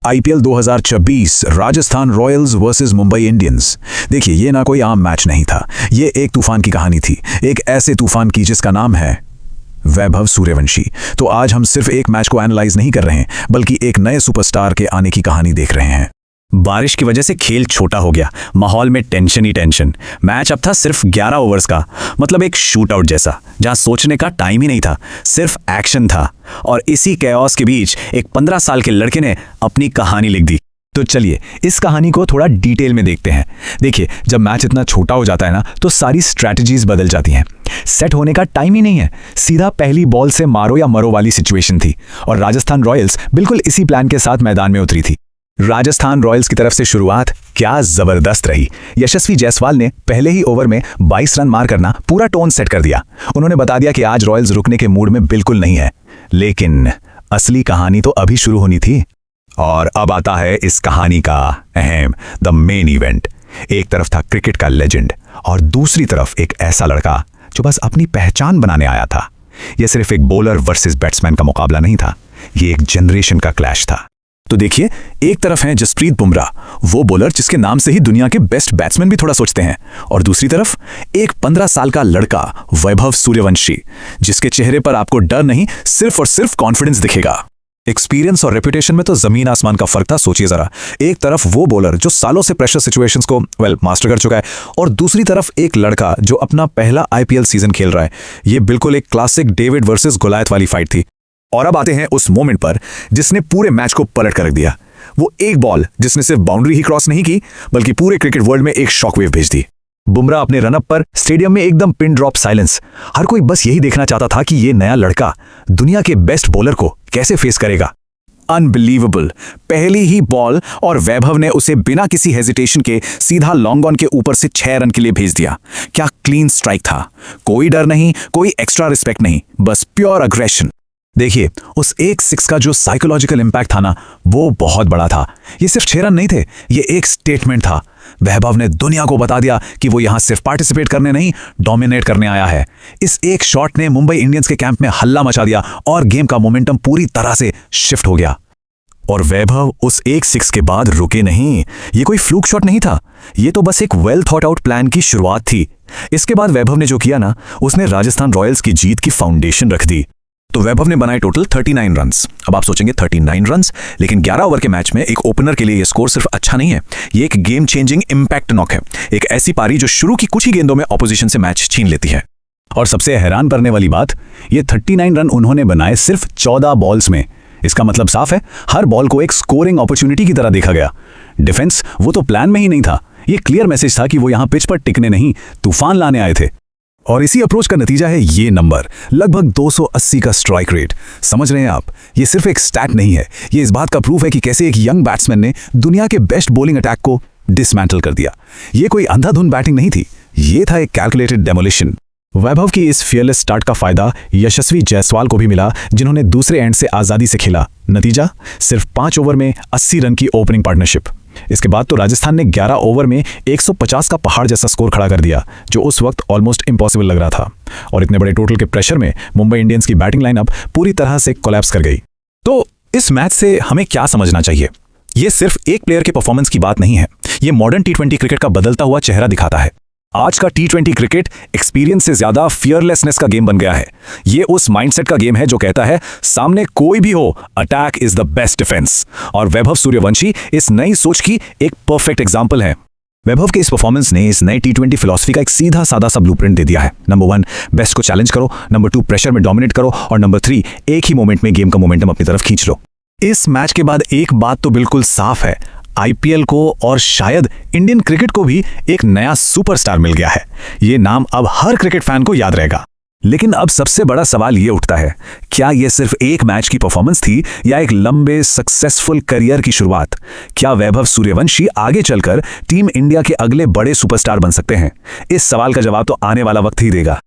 IPL 2026 Rajasthan Royals versus Mumbai Indians. देखिए, ये ना कोई आम मैच नहीं था, ये एक तूफान की कहानी थी, एक ऐसे तूफान की जिसका नाम है वैभव सूर्यवंशी। तो आज हम सिर्फ एक मैच को एनालाइज नहीं कर रहे हैं, बल्कि एक नए सुपरस्टार के आने की कहानी देख रहे हैं। बारिश की वजह से खेल छोटा हो गया, माहौल में टेंशन ही टेंशन। मैच अब था सिर्फ 11 ओवर्स का, मतलब एक शूट आउट जैसा, जहां सोचने का टाइम ही नहीं था, सिर्फ एक्शन था। और इसी कैओस के बीच एक 15 साल के लड़के ने अपनी कहानी लिख दी। तो चलिए इस कहानी को थोड़ा डिटेल में देखते हैं। देखिए, जब मैच इतना छोटा हो जाता है ना, तो सारी स्ट्रैटेजीज बदल जाती हैं। सेट होने का टाइम ही नहीं है, सीधा पहली बॉल से मारो या मरो वाली सिचुएशन थी। और राजस्थान रॉयल्स बिल्कुल इसी प्लान के साथ मैदान में उतरी थी। राजस्थान रॉयल्स की तरफ से शुरुआत क्या जबरदस्त रही। यशस्वी जायसवाल ने पहले ही ओवर में 22 रन मार करना पूरा टोन सेट कर दिया। उन्होंने बता दिया कि आज रॉयल्स रुकने के मूड में बिल्कुल नहीं है। लेकिन असली कहानी तो अभी शुरू होनी थी। और अब आता है इस कहानी का अहम, द मेन इवेंट। एक तरफ था क्रिकेट का लेजेंड और दूसरी तरफ एक ऐसा लड़का जो बस अपनी पहचान बनाने आया था। यह सिर्फ एक बॉलर वर्सेस बैट्समैन का मुकाबला नहीं था, ये एक जनरेशन का क्लैश था। तो देखिए, एक तरफ है जसप्रीत बुमराह, वो बॉलर जिसके नाम से ही दुनिया के बेस्ट बैट्समैन भी थोड़ा सोचते हैं, और दूसरी तरफ एक 15 साल का लड़का वैभव सूर्यवंशी, जिसके चेहरे पर आपको डर नहीं, सिर्फ और सिर्फ कॉन्फिडेंस दिखेगा। एक्सपीरियंस और रेपुटेशन में तो जमीन आसमान का फर्क था। सोचिए जरा, एक तरफ वो बॉलर जो सालों से प्रेशर सिचुएशंस को मास्टर कर चुका है, और दूसरी तरफ एक लड़का जो अपना पहला आईपीएल सीजन खेल रहा है। ये बिल्कुल एक क्लासिक डेविड वर्सेस गोलायत वाली फाइट थी। और अब आते हैं उस मोमेंट पर जिसने पूरे मैच को पलट कर रख दिया। वो एक बॉल जिसने सिर्फ बाउंड्री ही क्रॉस नहीं की, बल्कि पूरे क्रिकेट वर्ल्ड में एक शॉकवेव भेज दी। बुमराह अपने रनअप पर स्टेडियम में एकदम पिन ड्रॉप साइलेंस। हर कोई बस यही देखना चाहता था कि ये नया लड़का दुनिया के बेस्ट बॉलर को कैसे फेस करेगा। अनबिलीवेबल, पहली ही बॉल और वैभव ने उसे बिना किसी हेजिटेशन के सीधा लॉन्ग ऑन के ऊपर से 6 रन के लिए भेज दिया। क्या क्लीन स्ट्राइक था, कोई डर नहीं, कोई एक्स्ट्रा रिस्पेक्ट नहीं, बस प्योर अग्रेशन। देखिए, उस एक 6 का जो साइकोलॉजिकल इंपैक्ट था ना, वो बहुत बड़ा था। ये सिर्फ 6 रन नहीं थे, ये एक स्टेटमेंट था। वैभव ने दुनिया को बता दिया कि वो यहां सिर्फ पार्टिसिपेट करने नहीं, डोमिनेट करने आया है। इस एक शॉट ने मुंबई इंडियंस के कैंप में हल्ला मचा दिया और गेम का मोमेंटम पूरी तरह से शिफ्ट हो गया। और वैभव उस एक 6 के बाद रुके नहीं। ये कोई फ्लूक शॉट नहीं था, ये तो बस एक वेल थॉट आउट प्लान की शुरुआत थी। इसके बाद वैभव ने जो किया ना, उसने राजस्थान रॉयल्स की जीत की फाउंडेशन रख दी। तो वैभव ने बनाए टोटल 39 रन्स। अब आप सोचेंगे 39 रन्स, लेकिन 11 ओवर के मैच में एक ओपनर के लिए ये स्कोर सिर्फ अच्छा नहीं है, ये एक गेम चेंजिंग इंपैक्ट नॉक है। एक ऐसी पारी जो शुरू की कुछ ही गेंदों में ऑपोजिशन से मैच छीन लेती है। और सबसे हैरान करने वाली बात, ये 39 रन उन्होंने बनाए सिर्फ 14 बॉल्स में। इसका मतलब साफ है, हर बॉल को एक स्कोरिंग अपॉर्चुनिटी की तरह देखा गया। डिफेंस वो तो प्लान में ही नहीं था, ये क्लियर मैसेज था कि वो यहां पिच पर टिकने नहीं, तूफान लाने आए थे। और इसी अप्रोच का नतीजा है ये नंबर, लगभग 280 का स्ट्राइक रेट। समझ रहे हैं आप, ये सिर्फ एक स्टैट नहीं है, ये इस बात का प्रूफ है कि कैसे एक यंग बैट्समैन ने दुनिया के बेस्ट बॉलिंग अटैक को डिसमेंटल कर दिया। ये कोई अंधाधुंध बैटिंग नहीं थी, ये था एक कैलकुलेटेड डेमोलिशन। वैभव की इस फियरलेस स्टार्ट का फायदा यशस्वी जायसवाल को भी मिला, जिन्होंने दूसरे एंड से आजादी से खेला। नतीजा, सिर्फ 5 ओवर में 80 रन की ओपनिंग पार्टनरशिप। इसके बाद तो राजस्थान ने 11 ओवर में 150 का पहाड़ जैसा स्कोर खड़ा कर दिया, जो उस वक्त ऑलमोस्ट इम्पॉसिबल लग रहा था। और इतने बड़े टोटल के प्रेशर में मुंबई इंडियंस की बैटिंग लाइनअप पूरी तरह से कोलैप्स कर गई। तो इस मैच से हमें क्या समझना चाहिए? ये सिर्फ एक प्लेयर के परफॉर्मेंस की बात नहीं है, ये मॉडर्न टी20 क्रिकेट का बदलता हुआ चेहरा दिखाता है। आज का टी20 क्रिकेट एक्सपीरियंस से ज्यादा फियरलेसनेस का गेम बन गया है। ये उस माइंडसेट का गेम है जो कहता है सामने कोई भी हो, attack is the best defence. और वैभव सूर्यवंशी इस नई सोच की एक परफेक्ट एग्जांपल है। वैभव के इस परफॉर्मेंस ने इस नई टी20 फिलॉसफी का एक सीधा सादा सा ब्लूप्रिंट दे दिया है। नंबर 1, बेस्ट को चैलेंज करो। नंबर 2, प्रेशर में डोमिनेट करो। और नंबर 3, एक ही मोमेंट में गेम का मोमेंटम अपनी तरफ खींच लो। इस मैच के बाद एक बात तो बिल्कुल साफ है, आईपीएल को और शायद इंडियन क्रिकेट को भी एक नया सुपरस्टार मिल गया है। ये नाम अब हर क्रिकेट फैन को याद रहेगा। लेकिन अब सबसे बड़ा सवाल ये उठता है, क्या ये सिर्फ एक मैच की परफॉर्मेंस थी या एक लंबे सक्सेसफुल करियर की शुरुआत? क्या वैभव सूर्यवंशी आगे चलकर टीम इंडिया के अगले बड़े सुपरस्टार बन सकते हैं? इस सवाल का जवाब तो आने वाला वक्त ही देगा।